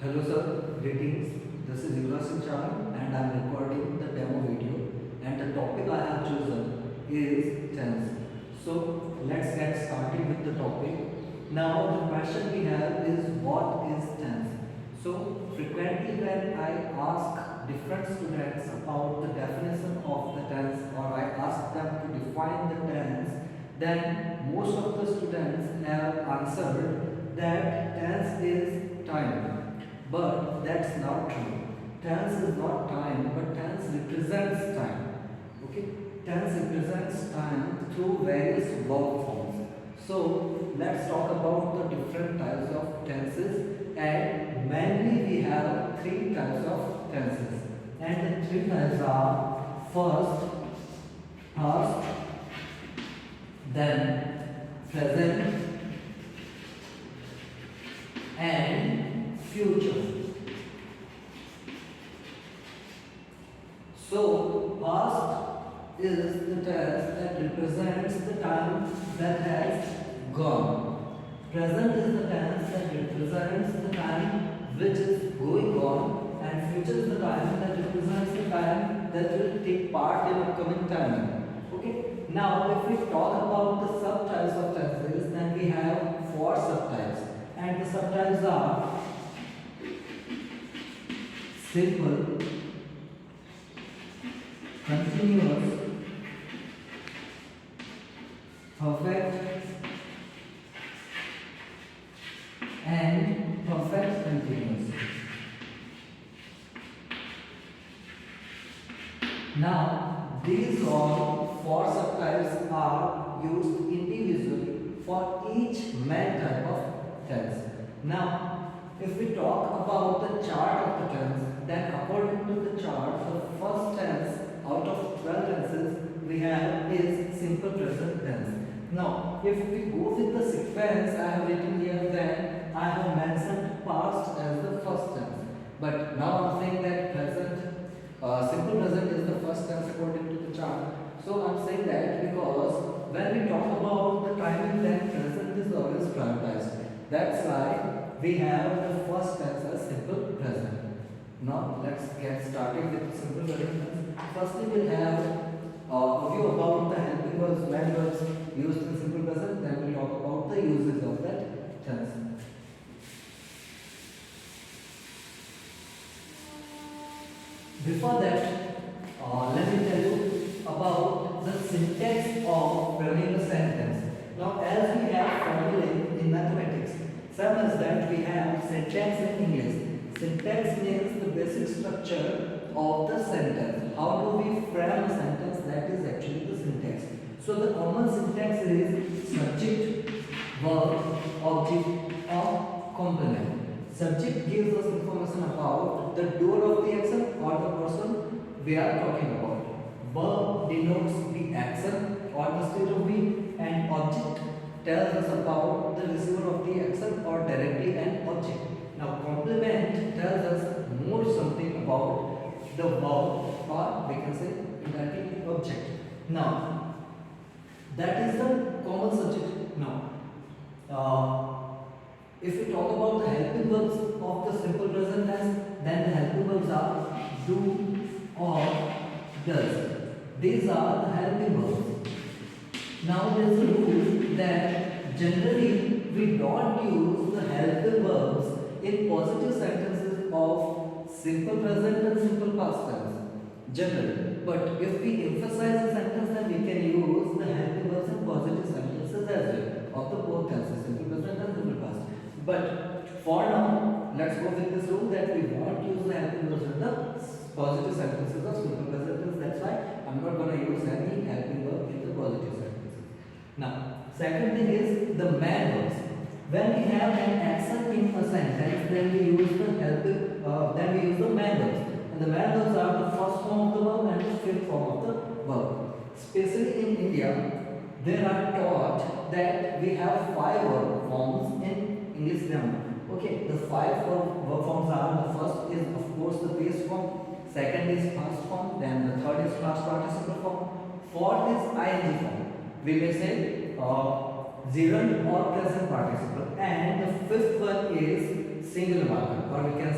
Hello sir, greetings. This is Yuvraj Singh Chaman and I am recording the demo video, and the topic I have chosen is tense. So let's get started with the topic. Now the question we have is, what is tense? So frequently when I ask different students about the definition of the tense, or I ask them to define the tense, then most of the students have answered that tense is time. But that's not true. Tense is not time, but tense represents time. Okay? Tense represents time through various verb forms. So let's talk about the different types of tenses, and mainly we have three types of tenses. And the three types are first, past, then present, and future. So past is the tense that represents the time that has gone. Present is the tense that represents the time which is going on, and future is the time that represents the time that will take part in upcoming time. Okay. Now, if we talk about the subtypes of tenses, then we have four subtypes, and the subtypes are simple, continuous, perfect, and perfect continuous. Now, these all four subtypes are used individually for each main type of tense. Now, if we talk about the chart of the tense, then according to the chart, the first tense out of 12 tenses we have is simple present tense. Now, if we go with the sequence I have written here, then I have mentioned past as the first tense. But now I'm saying that simple present is the first tense according to the chart. So I'm saying that because when we talk about the timing, then present is always prioritized. That's why we have the first tense as simple present. Now let's get started with simple present tense. Firstly, we'll have a view about the helping verbs, main verbs used in simple present. Then we'll talk about the uses of that tense. Before that, let me tell you about the syntax of framing a sentence. Now, as we have formulae in mathematics, same as that we have syntax in English. Syntax means the basic structure of the sentence. How do we frame a sentence? That is actually the syntax. So the common syntax is subject, verb, object, or complement. Subject gives us information about the doer of the action or the person we are talking about. Verb denotes the action or the state of being, and object tells us about the receiver of the action or directly an object. Now, complement tells us more something about the verb, or we can say indirectly object. Now, that is the common subject. Now, if we talk about the helping verbs of the simple present tense, then the helping verbs are do or does. These are the helping verbs. Now there is a rule that generally we don't use the helping verbs in positive sentences of simple present and simple past tense. Generally. But if we emphasize a sentence, then we can use the helping verbs in positive sentences as well of the both tenses, simple present and simple past. But for now, let's go with this rule that we won't use the helping verbs in the positive sentences of simple present tense. That's why I'm not going to use any helping verb in the positive sentences. Now, second thing is the main verbs. When we have an action in a sentence, then we use the main verbs. And the main verbs are the first form of the verb and the fifth form of the verb. Especially in India, they are taught that we have five verb forms in English grammar. Okay, the five verb forms are: the first is of course the base form, second is past form, then the third is past participle form, fourth is ing form. We may say gerund or present participle, and the fifth one is singular marker, or we can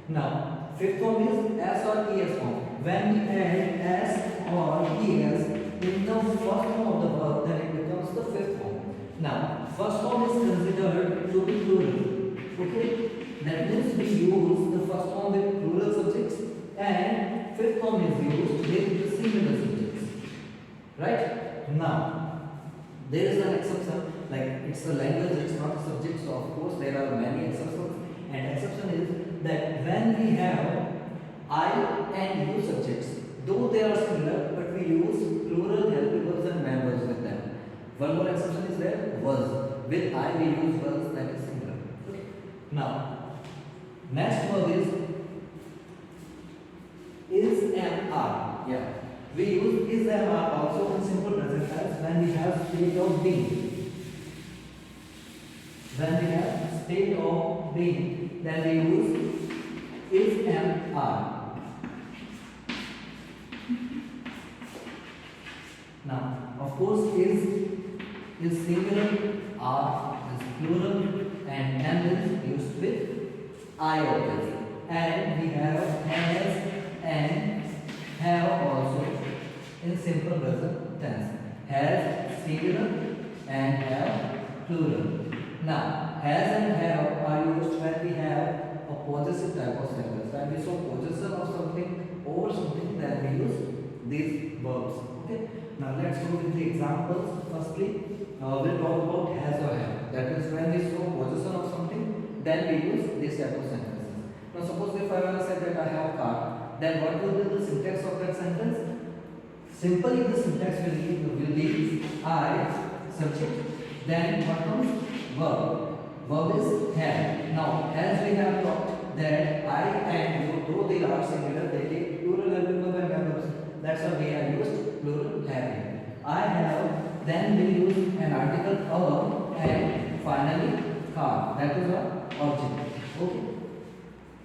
Now, fifth form is S or ES form. When we add S or ES in the first form of the verb, then it becomes the fifth form. Now, first form is considered to be plural. Okay? That means we use the first form with plural subjects and fifth form is used with the singular subjects. Right? Now, there is an exception, like it's a language, it's not a subject, so of course there are many exceptions. And exception is that when we have I and you subjects, though they are similar, but we use plural helping verbs and main verbs with them. One more exception is there, was. With I we use was that is singular. Okay. Now, next verb is and are. Yeah. We use is and are also in simple present tense when we have state of being. When we have state of being, then we use is and are. Now, of course, is singular, are is plural, and am is used with I always. And we have has and have also in simple present tense. Has singular and have plural. Now, has and have are used when we have a possessive type of sentence. When we show possession of something over something, then we use these verbs. Okay. Now let's go with the examples. Firstly, we'll talk about has or have. That is when we show possession of something, then we use this type of sentences. Now suppose if I want to say that I have a car, then what will be the syntax of that sentence? Simply the syntax will be I subject, then what comes? Verb. Verb is have. Now as we have talked that I and you, though they are singular, they take plural helping verb and verbs. That's why we have used plural have. I have, then we use an article of, and finally car. That is our object. Okay.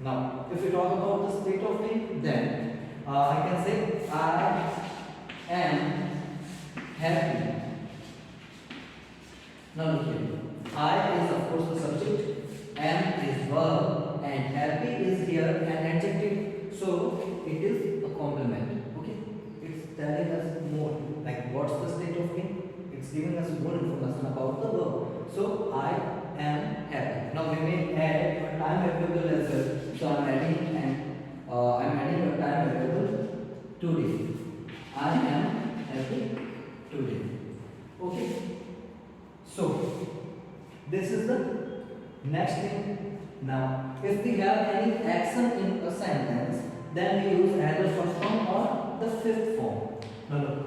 Now, if we talk about the state of being, then I can say I am happy. Now look here. I is of course the subject, am is verb, and happy is here an adjective. So it is a complement. Okay, it's telling us more. Like what's the state of being? It's giving us more information about the verb. So I am happy. Now we may add a time variable as well. So I'm adding a time variable today. I am happy today. Okay. So this is the next thing. Now, if we have any action in a sentence, then we use either first form or the fifth form. Now look,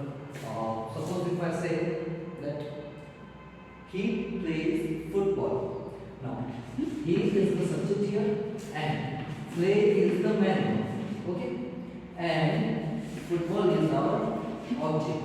suppose if I say that he plays football. Now, he is the subject here and play is the main. Okay, and football is our object.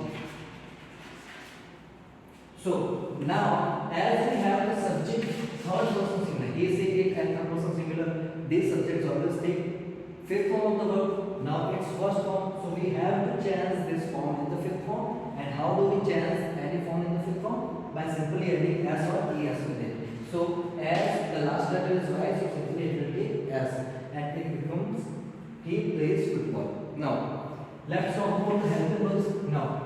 So now, as we have the subject third person singular, he, she, it, and third person singular, these subjects always take fifth form of the verb. Now it's first form, so we have to change this form in the fifth form. And how do we change any form in the fifth form? By simply adding s or es with it. So as the last letter is y, so simply it will be s, and it becomes he plays football. Now let's talk about the helping verbs now.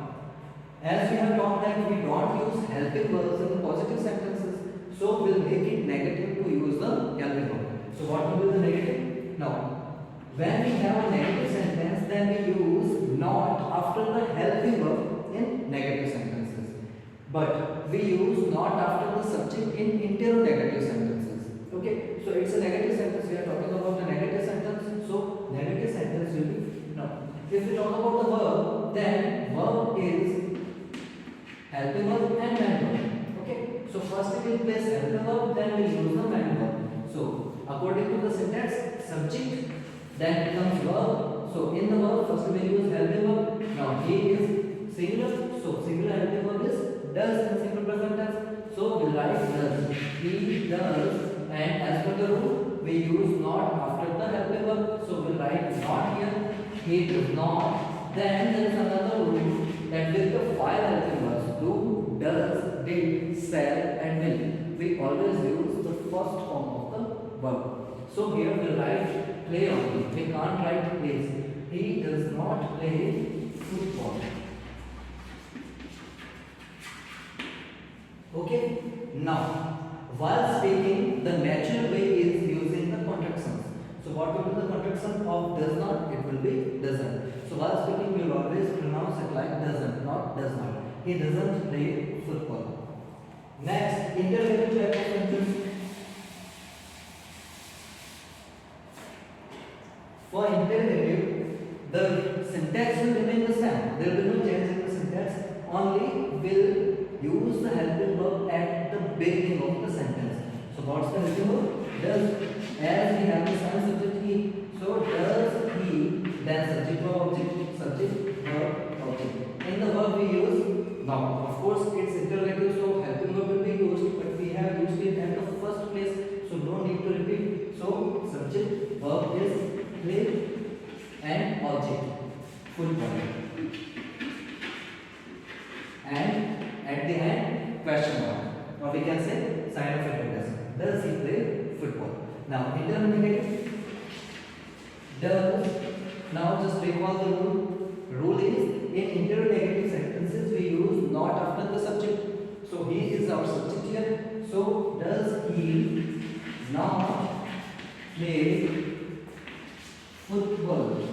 As we have talked that we don't use helping verbs in the positive sentences, so we'll make it negative to use the helping verb. So what will be the negative? Now, when we have a negative sentence, then we use not after the helping verb in negative sentences. But we use not after the subject in interrogative sentences. Okay, so it's a negative sentence. We are talking about a negative sentence. So negative sentence will be no. If we talk about the verb, then verb is helping verb and main verb. Okay, so first we will place helping verb, then we will use the main verb. So according to the syntax, subject, then becomes verb. So in the verb, first we will use helping verb. Now he is singular, so singular helping verb is does in simple present tense. So we write does. He does, and as per the rule, we use not after the helping verb. So we write not here. He does not. Then there is another rule that with the five helping verbs, do, does, did, shall, and will, we always use the first form of the verb. So here we write play only. We can't write plays. He does not play football. Okay. Now, while speaking, the natural way is using the contractions. So what will be the contraction of does not? It will be doesn't. So while speaking, we will always pronounce it like doesn't, not does not. He doesn't play football. Next, interrogative type of sentence. For interrogative, the syntax will remain the same. There will be no change in the syntax. Only will use the helping verb at the beginning of the sentence. So what's the helping verb? Does, as we have the sign subject he. So does he, then subject verb object, subject verb object. In the verb we use now. Of course it's interrogative, so helping verb will be used, but we have used it at the first place, so no need to repeat. So subject verb is play and object, full body. And at the end, question mark, or we can say sign of interrogation. Does he play football? Now interrogative. Does. Now just recall the rule. Rule is in interrogative sentences we use not after the subject. So he is our subject here. So does he not play football?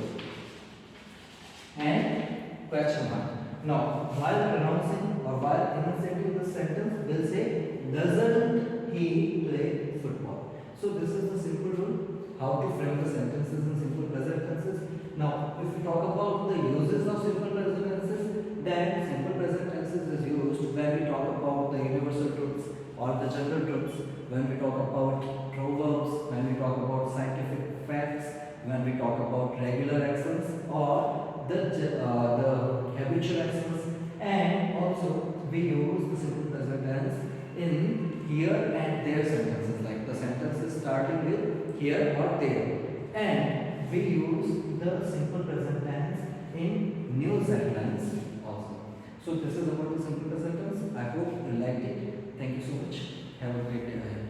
And question mark. Now, while pronouncing or while enunciating the sentence, we'll say, doesn't he play football? So this is the simple rule, how to frame the sentences in simple present tenses. Now, if we talk about the uses of simple present tenses, then simple present tenses is used when we talk about the universal truths or the general truths, when we talk about proverbs, when we talk about scientific facts, when we talk about regular actions or the habitual actions, and also we use the simple present tense in here and there sentences, like the sentences starting with here or there, and we use the simple present tense in new sentences also. So this is about the simple present tense. I hope you liked it. Thank you so much. Have a great day ahead.